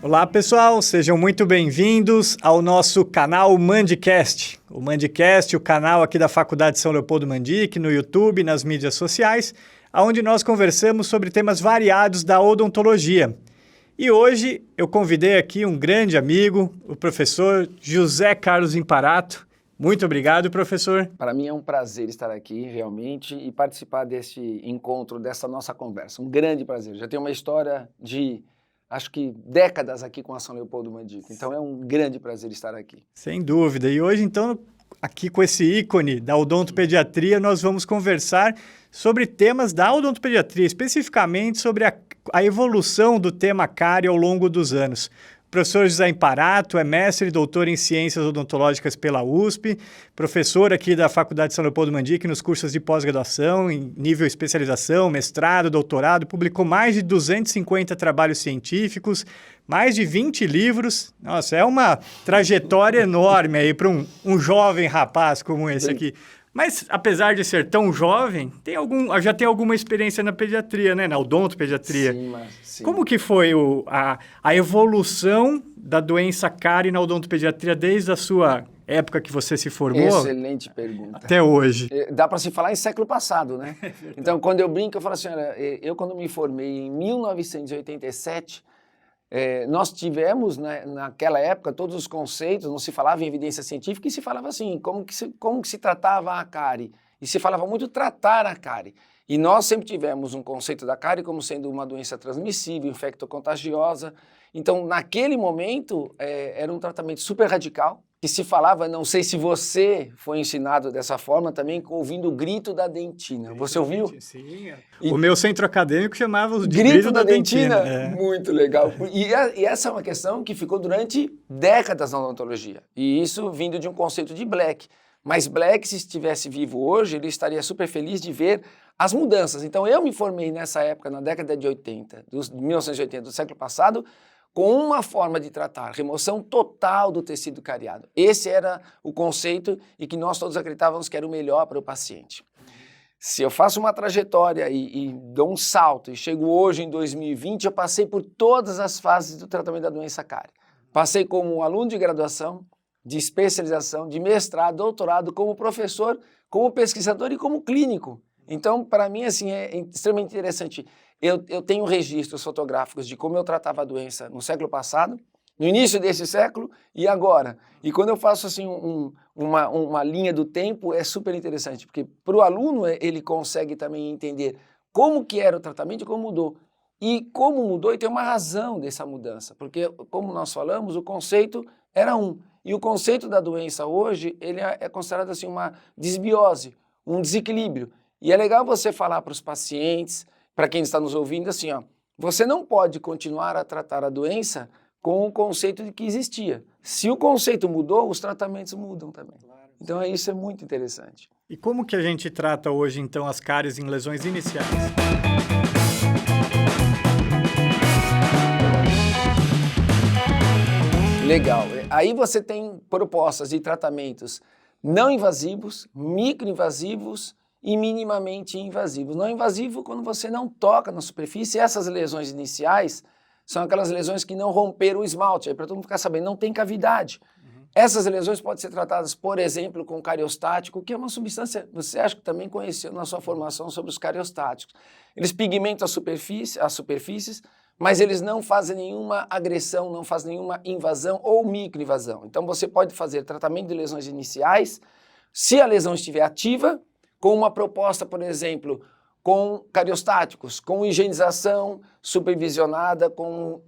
Olá pessoal, sejam muito bem-vindos ao nosso canal Mandicast. O Mandicast, o canal aqui da Faculdade São Leopoldo Mandic, no YouTube, nas mídias sociais, onde nós conversamos sobre temas variados da odontologia. E hoje eu convidei aqui um grande amigo, o professor José Carlos Imparato. Muito obrigado, professor. Para mim é um prazer estar aqui, realmente, e participar deste encontro, dessa nossa conversa. Um grande prazer. Já tenho uma história de, acho que, décadas aqui com a São Leopoldo Mandic. Então é um grande prazer estar aqui. Sem dúvida. E hoje, então, aqui com esse ícone da odontopediatria, nós vamos conversar sobre temas da odontopediatria, especificamente sobre a evolução do tema cárie ao longo dos anos. O professor José Imparato é mestre e doutor em Ciências Odontológicas pela USP, professor aqui da Faculdade São Leopoldo Mandic nos cursos de pós-graduação, em nível especialização, mestrado, doutorado, publicou mais de 250 trabalhos científicos, mais de 20 livros. Nossa, é uma trajetória enorme aí para um jovem rapaz como esse aqui. Mas, apesar de ser tão jovem, já tem alguma experiência na pediatria, né? Na odontopediatria. Sim. Como que foi a evolução da doença cárie na odontopediatria desde a sua época que você se formou? Excelente pergunta. Até hoje. Dá para se falar em século passado, né? Então, quando eu brinco, eu falo assim, olha, eu quando me formei em 1987... nós tivemos, né, naquela época, todos os conceitos, não se falava em evidência científica e se falava assim, como que se tratava a cárie. E se falava muito tratar a cárie. E nós sempre tivemos um conceito da cárie como sendo uma doença transmissível, infectocontagiosa. Então, naquele momento, era um tratamento super radical, que se falava, não sei se você foi ensinado dessa forma também, ouvindo o grito da dentina. Você ouviu? Sim. O meu centro acadêmico chamava de grito da dentina. É. Muito legal. E essa é uma questão que ficou durante décadas na odontologia. E isso vindo de um conceito de Black. Mas Black, se estivesse vivo hoje, ele estaria super feliz de ver as mudanças. Então, eu me formei nessa época, na década de 1980, do século passado, com uma forma de tratar, remoção total do tecido cariado. Esse era o conceito e que nós todos acreditávamos que era o melhor para o paciente. Se eu faço uma trajetória e dou um salto e chego hoje em 2020, eu passei por todas as fases do tratamento da doença cárie. Passei como aluno de graduação, de especialização, de mestrado, doutorado, como professor, como pesquisador e como clínico. Então, para mim, assim, é extremamente interessante. Eu tenho registros fotográficos de como eu tratava a doença no século passado, no início desse século e agora. E quando eu faço assim uma linha do tempo, é super interessante, porque para o aluno ele consegue também entender como que era o tratamento e como mudou. E como mudou, e tem uma razão dessa mudança, porque como nós falamos, o conceito era um. E o conceito da doença hoje, ele é considerado assim uma desbiose, um desequilíbrio. E é legal você falar para os pacientes, para quem está nos ouvindo, assim, ó, você não pode continuar a tratar a doença com o conceito de que existia. Se o conceito mudou, os tratamentos mudam também. Então isso é muito interessante. E como que a gente trata hoje, então, as cáries em lesões iniciais? Legal. Aí você tem propostas de tratamentos não invasivos, microinvasivos e minimamente invasivos. Não invasivo quando você não toca na superfície. Essas lesões iniciais são aquelas lesões que não romperam o esmalte. Aí para todo mundo ficar sabendo, não tem cavidade. Essas lesões podem ser tratadas, por exemplo, com cariostático, que é uma substância, você acha que também conheceu na sua formação sobre os cariostáticos. Eles pigmentam as superfícies, mas eles não fazem nenhuma agressão, não fazem nenhuma invasão ou microinvasão. Então você pode fazer tratamento de lesões iniciais, se a lesão estiver ativa, com uma proposta, por exemplo, com cariostáticos, com higienização supervisionada, com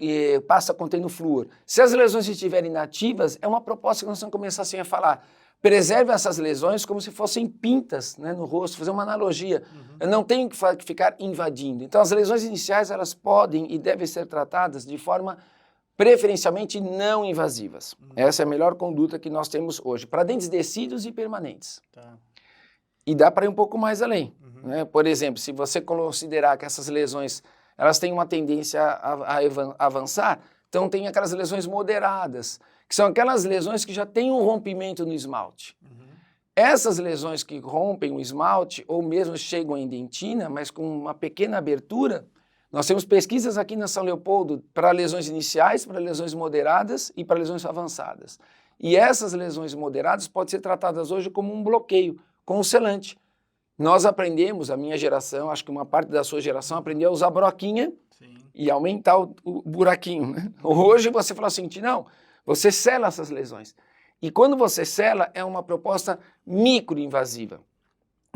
pasta contendo flúor. Se as lesões estiverem inativas, é uma proposta que nós vamos começar assim a falar. Preserve essas lesões como se fossem pintas, né, no rosto, fazer uma analogia. Eu não tenho que ficar invadindo. Então, as lesões iniciais, elas podem e devem ser tratadas de forma preferencialmente não invasivas. Essa é a melhor conduta que nós temos hoje, para dentes decíduos e permanentes. Tá. E dá para ir um pouco mais além. Né? Por exemplo, se você considerar que essas lesões elas têm uma tendência a avançar, então tem aquelas lesões moderadas, que são aquelas lesões que já têm um rompimento no esmalte. Essas lesões que rompem o esmalte, ou mesmo chegam em dentina, mas com uma pequena abertura, Nós temos pesquisas aqui na São Leopoldo para lesões iniciais, para lesões moderadas e para lesões avançadas. E essas lesões moderadas podem ser tratadas hoje como um bloqueio, com um selante. Nós aprendemos, a minha geração, acho que uma parte da sua geração aprendeu a usar broquinha e aumentar o buraquinho, né? Hoje você fala assim, não, você sela essas lesões. E quando você sela, é uma proposta microinvasiva.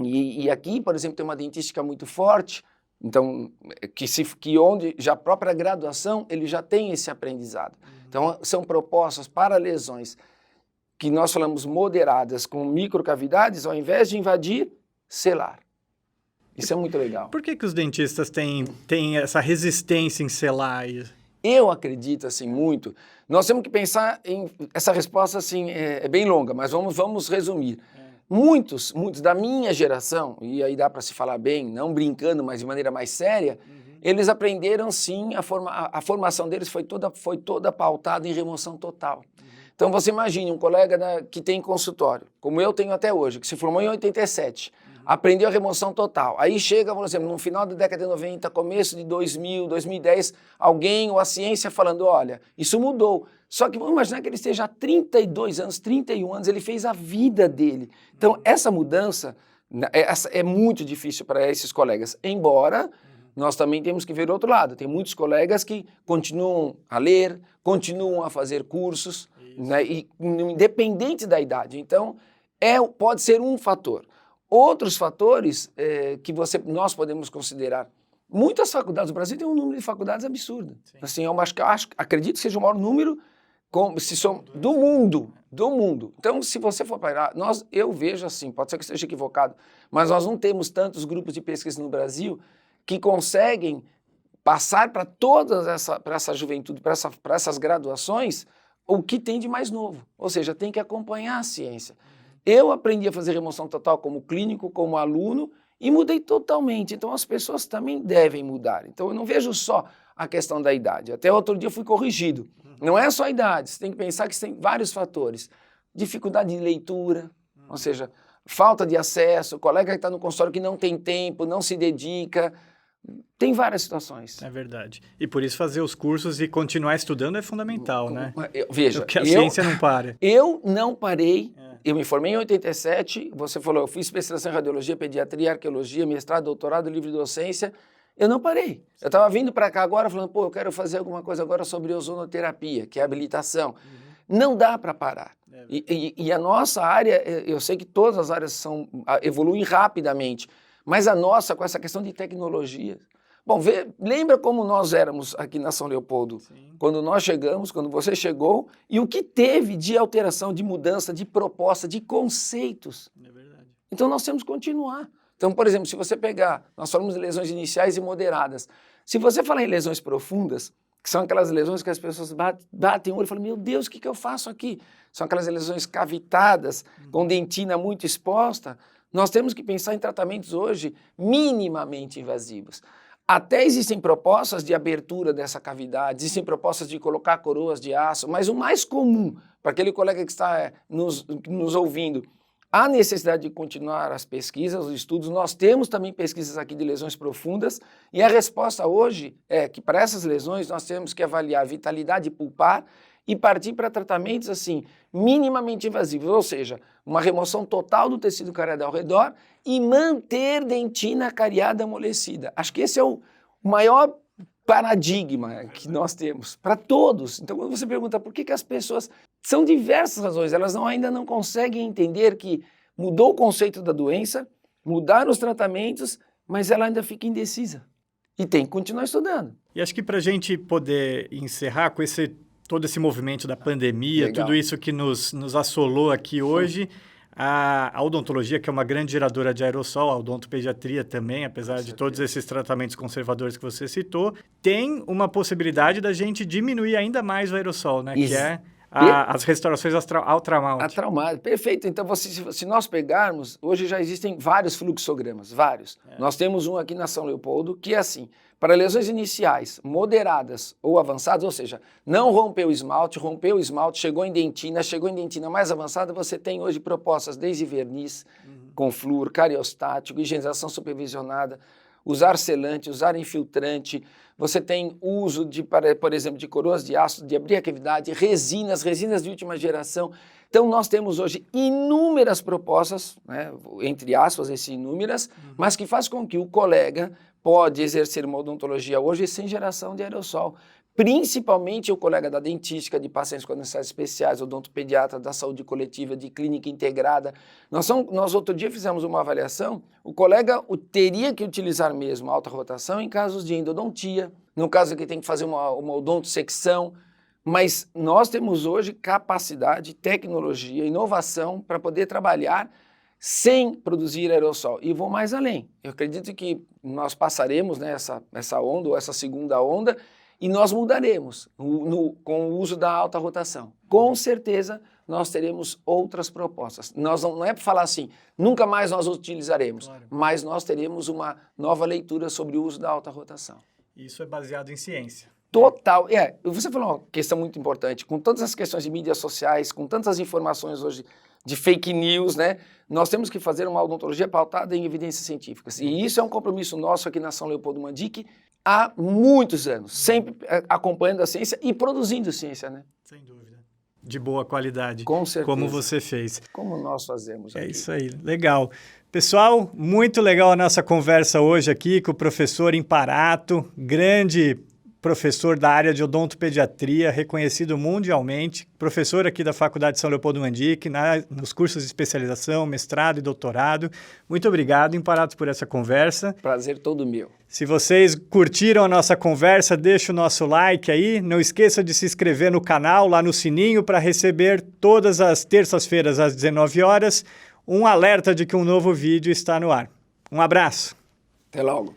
E aqui, por exemplo, tem uma dentística muito forte, então, que onde já a própria graduação, ele já tem esse aprendizado. Então, são propostas para lesões que nós falamos moderadas, com microcavidades, ao invés de invadir, selar. Isso é muito legal. Por que os dentistas têm essa resistência em selar isso? Eu acredito, assim, muito. Nós temos que pensar em... Essa resposta, assim, é bem longa, mas vamos resumir. Muitos da minha geração, e aí dá para se falar bem, não brincando, mas de maneira mais séria, eles aprenderam, sim, a formação deles foi toda pautada em remoção total. Então, você imagine um colega que tem consultório, como eu tenho até hoje, que se formou em 87, aprendeu a remoção total. Aí chega, por exemplo, no final da década de 90, começo de 2000, 2010, alguém ou a ciência falando, olha, isso mudou. Só que vamos imaginar que ele esteja há 32 anos, 31 anos, ele fez a vida dele. Então, essa mudança é muito difícil para esses colegas, embora nós também temos que ver o outro lado. Tem muitos colegas que continuam a ler, continuam a fazer cursos, né, e, independente da idade. Então, pode ser um fator. Outros fatores que nós podemos considerar. Muitas faculdades, o Brasil tem um número de faculdades absurdo. Assim, acredito que seja o maior número do mundo. Então, se você for para eu vejo assim, pode ser que eu esteja equivocado, mas nós não temos tantos grupos de pesquisa no Brasil que conseguem passar para essa juventude, para essas graduações, o que tem de mais novo. Ou seja, tem que acompanhar a ciência. Eu aprendi a fazer remoção total como clínico, como aluno, e mudei totalmente. Então, as pessoas também devem mudar. Então, eu não vejo só a questão da idade. Até outro dia eu fui corrigido. Não é só a idade, você tem que pensar que tem vários fatores. Dificuldade de leitura, ou seja, falta de acesso, colega que está no consultório que não tem tempo, não se dedica. Tem várias situações. É verdade. E por isso fazer os cursos e continuar estudando é fundamental, né? Veja, porque a ciência não para. Eu não parei. Eu me formei em 87, você falou, eu fiz especialização em radiologia, pediatria, arqueologia, mestrado, doutorado, livre docência. Eu não parei. Eu estava vindo para cá agora falando, eu quero fazer alguma coisa agora sobre ozonoterapia, que é habilitação. Não dá para parar. E a nossa área, eu sei que todas as áreas evoluem rapidamente, mas a nossa, com essa questão de tecnologia. Bom, lembra como nós éramos aqui na São Leopoldo? Sim. Quando nós chegamos, quando você chegou, e o que teve de alteração, de mudança, de proposta, de conceitos. É verdade. Então nós temos que continuar. Então, por exemplo, se você pegar, nós falamos de lesões iniciais e moderadas. Se você falar em lesões profundas, que são aquelas lesões que as pessoas batem o olho e falam, meu Deus, o que eu faço aqui? São aquelas lesões cavitadas, com dentina muito exposta. Nós temos que pensar em tratamentos hoje minimamente invasivos. Até existem propostas de abertura dessa cavidade, existem propostas de colocar coroas de aço, mas o mais comum, para aquele colega que está nos ouvindo, há necessidade de continuar as pesquisas, os estudos. Nós temos também pesquisas aqui de lesões profundas, e a resposta hoje é que para essas lesões nós temos que avaliar a vitalidade pulpar e partir para tratamentos assim, minimamente invasivos, ou seja, uma remoção total do tecido cariado ao redor e manter dentina cariada amolecida. Acho que esse é o maior paradigma que nós temos para todos. Então, quando você pergunta por que as pessoas... São diversas razões, elas ainda não conseguem entender que mudou o conceito da doença, mudaram os tratamentos, mas ela ainda fica indecisa. E tem que continuar estudando. E acho que para a gente poder encerrar com todo esse movimento da pandemia, legal, tudo isso que nos assolou aqui hoje, a odontologia, que é uma grande geradora de aerossol, a odontopediatria também, apesar de todos esses tratamentos conservadores que você citou, tem uma possibilidade da gente diminuir ainda mais o aerossol, né? Que é as restaurações ao traumato. A traumato, perfeito. Então, se nós pegarmos, hoje já existem vários fluxogramas, vários. Nós temos um aqui na São Leopoldo que é assim, para lesões iniciais, moderadas ou avançadas, ou seja, não rompeu o esmalte, chegou em dentina mais avançada, você tem hoje propostas desde verniz, com flúor, cariostático, higienização supervisionada. usar selante, usar infiltrante. Você tem uso, por exemplo, de coroas de aço, de abrir a cavidade, resinas de última geração. Então, nós temos hoje inúmeras propostas, né, entre aspas, inúmeras, mas que faz com que o colega pode exercer uma odontologia hoje sem geração de aerossol. Principalmente o colega da dentística, de pacientes com necessidades especiais, odontopediatra, da saúde coletiva, de clínica integrada. Nós outro dia fizemos uma avaliação, o colega teria que utilizar mesmo a alta rotação em casos de endodontia, no caso que tem que fazer uma odontosecção, mas nós temos hoje capacidade, tecnologia, inovação para poder trabalhar sem produzir aerossol. E vou mais além. Eu acredito que nós passaremos, né, essa onda, ou essa segunda onda, e nós mudaremos com o uso da alta rotação. Com certeza, nós teremos outras propostas. Não é para falar assim, nunca mais nós utilizaremos, claro, mas nós teremos uma nova leitura sobre o uso da alta rotação. Isso é baseado em ciência. Total. Você falou uma questão muito importante. Com todas as questões de mídias sociais, com tantas informações hoje de fake news, né? Nós temos que fazer uma odontologia pautada em evidências científicas. E isso é um compromisso nosso aqui na São Leopoldo Mandic há muitos anos, sempre acompanhando a ciência e produzindo ciência, né? Sem dúvida. De boa qualidade. Com certeza. Como você fez. Como nós fazemos aqui. É isso aí, legal. Pessoal, muito legal a nossa conversa hoje aqui com o professor Imparato, grande professor da área de odontopediatria, reconhecido mundialmente, professor aqui da Faculdade de São Leopoldo Mandic, nos cursos de especialização, mestrado e doutorado. Muito obrigado, Imparato, por essa conversa. Prazer todo meu. Se vocês curtiram a nossa conversa, deixa o nosso like aí. Não esqueça de se inscrever no canal, lá no sininho, para receber todas as terças-feiras às 19 horas um alerta de que um novo vídeo está no ar. Um abraço. Até logo.